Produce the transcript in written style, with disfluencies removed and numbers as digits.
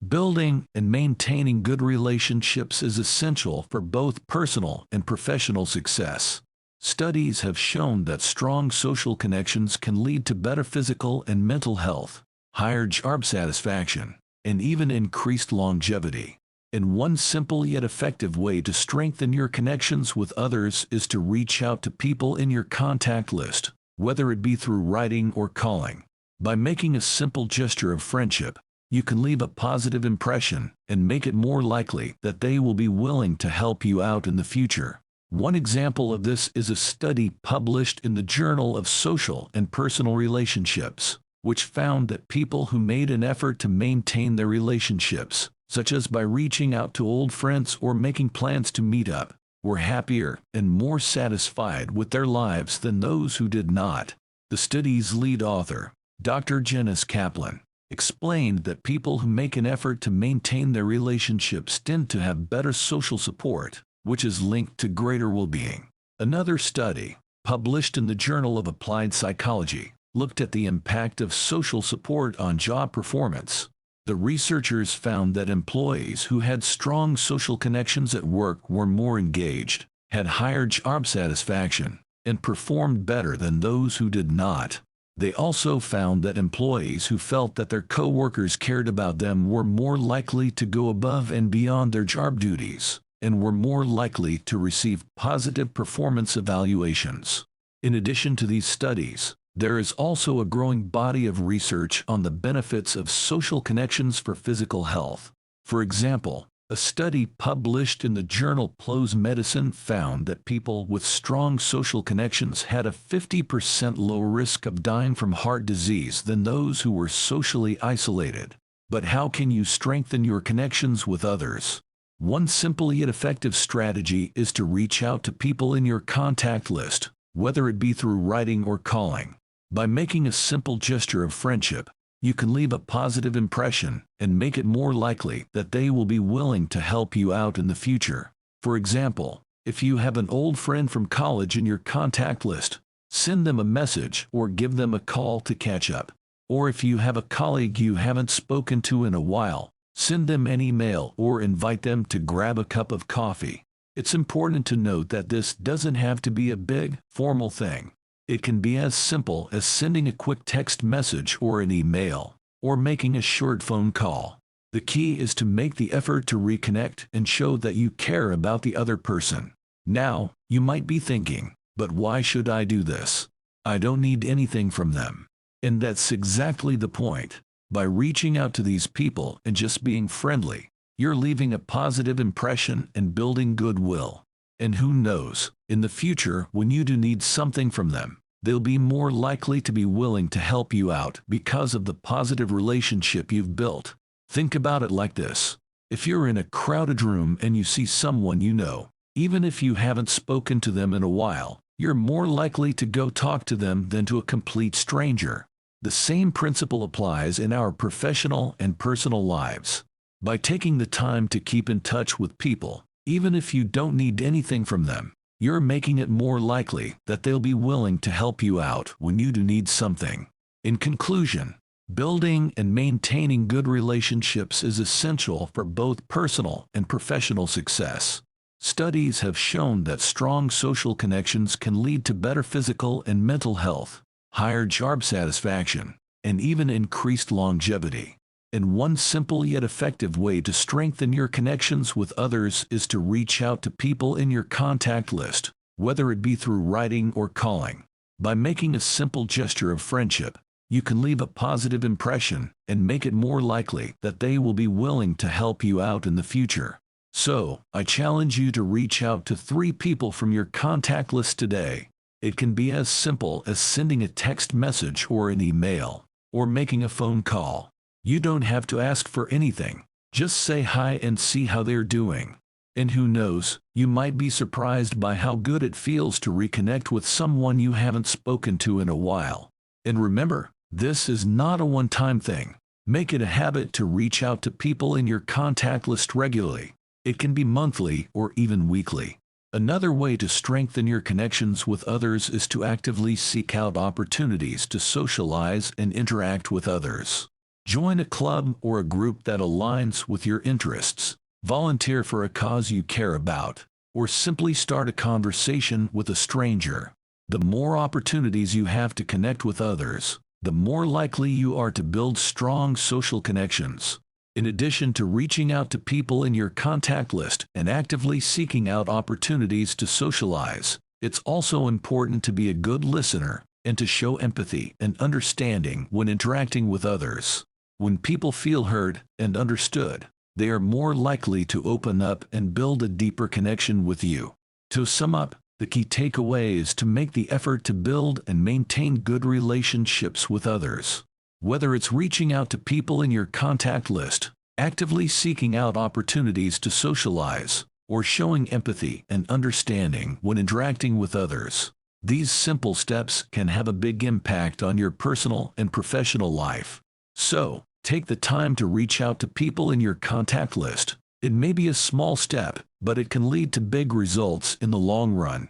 Building and maintaining good relationships is essential for both personal and professional success. Studies have shown that strong social connections can lead to better physical and mental health, higher job satisfaction, and even increased longevity. And one simple yet effective way to strengthen your connections with others is to reach out to people in your contact list, whether it be through writing or calling. By making a simple gesture of friendship, you can leave a positive impression and make it more likely that they will be willing to help you out in the future. One example of this is a study published in the Journal of Social and Personal Relationships, which found that people who made an effort to maintain their relationships, such as by reaching out to old friends or making plans to meet up, were happier and more satisfied with their lives than those who did not. The study's lead author, Dr. Janice Kaplan, explained that people who make an effort to maintain their relationships tend to have better social support, which is linked to greater well-being. Another study, published in the Journal of Applied Psychology, looked at the impact of social support on job performance. The researchers found that employees who had strong social connections at work were more engaged, had higher job satisfaction, and performed better than those who did not. They also found that employees who felt that their co-workers cared about them were more likely to go above and beyond their job duties, and were more likely to receive positive performance evaluations. In addition to these studies, there is also a growing body of research on the benefits of social connections for physical health. For example, a study published in the journal PLOS Medicine found that people with strong social connections had a 50% lower risk of dying from heart disease than those who were socially isolated. But how can you strengthen your connections with others? One simple yet effective strategy is to reach out to people in your contact list, whether it be through writing or calling. By making a simple gesture of friendship, you can leave a positive impression and make it more likely that they will be willing to help you out in the future. For example, if you have an old friend from college in your contact list, send them a message or give them a call to catch up. Or if you have a colleague you haven't spoken to in a while, send them an email or invite them to grab a cup of coffee. It's important to note that this doesn't have to be a big, formal thing. It can be as simple as sending a quick text message or an email, or making a short phone call. The key is to make the effort to reconnect and show that you care about the other person. Now, you might be thinking, but why should I do this? I don't need anything from them. And that's exactly the point. By reaching out to these people and just being friendly, you're leaving a positive impression and building goodwill. And who knows, in the future when you do need something from them, they'll be more likely to be willing to help you out because of the positive relationship you've built. Think about it like this. If you're in a crowded room and you see someone you know, even if you haven't spoken to them in a while, you're more likely to go talk to them than to a complete stranger. The same principle applies in our professional and personal lives. By taking the time to keep in touch with people, even if you don't need anything from them, you're making it more likely that they'll be willing to help you out when you do need something. In conclusion, building and maintaining good relationships is essential for both personal and professional success. Studies have shown that strong social connections can lead to better physical and mental health, higher job satisfaction, and even increased longevity. And one simple yet effective way to strengthen your connections with others is to reach out to people in your contact list, whether it be through writing or calling. By making a simple gesture of friendship, you can leave a positive impression and make it more likely that they will be willing to help you out in the future. So, I challenge you to reach out to 3 people from your contact list today. It can be as simple as sending a text message or an email, or making a phone call. You don't have to ask for anything. Just say hi and see how they're doing. And who knows, you might be surprised by how good it feels to reconnect with someone you haven't spoken to in a while. And remember, this is not a one-time thing. Make it a habit to reach out to people in your contact list regularly. It can be monthly or even weekly. Another way to strengthen your connections with others is to actively seek out opportunities to socialize and interact with others. Join a club or a group that aligns with your interests. Volunteer for a cause you care about, or simply start a conversation with a stranger. The more opportunities you have to connect with others, the more likely you are to build strong social connections. In addition to reaching out to people in your contact list and actively seeking out opportunities to socialize, it's also important to be a good listener and to show empathy and understanding when interacting with others. When people feel heard and understood, they are more likely to open up and build a deeper connection with you. To sum up, the key takeaway is to make the effort to build and maintain good relationships with others. Whether it's reaching out to people in your contact list, actively seeking out opportunities to socialize, or showing empathy and understanding when interacting with others, these simple steps can have a big impact on your personal and professional life. So, take the time to reach out to people in your contact list. It may be a small step, but it can lead to big results in the long run.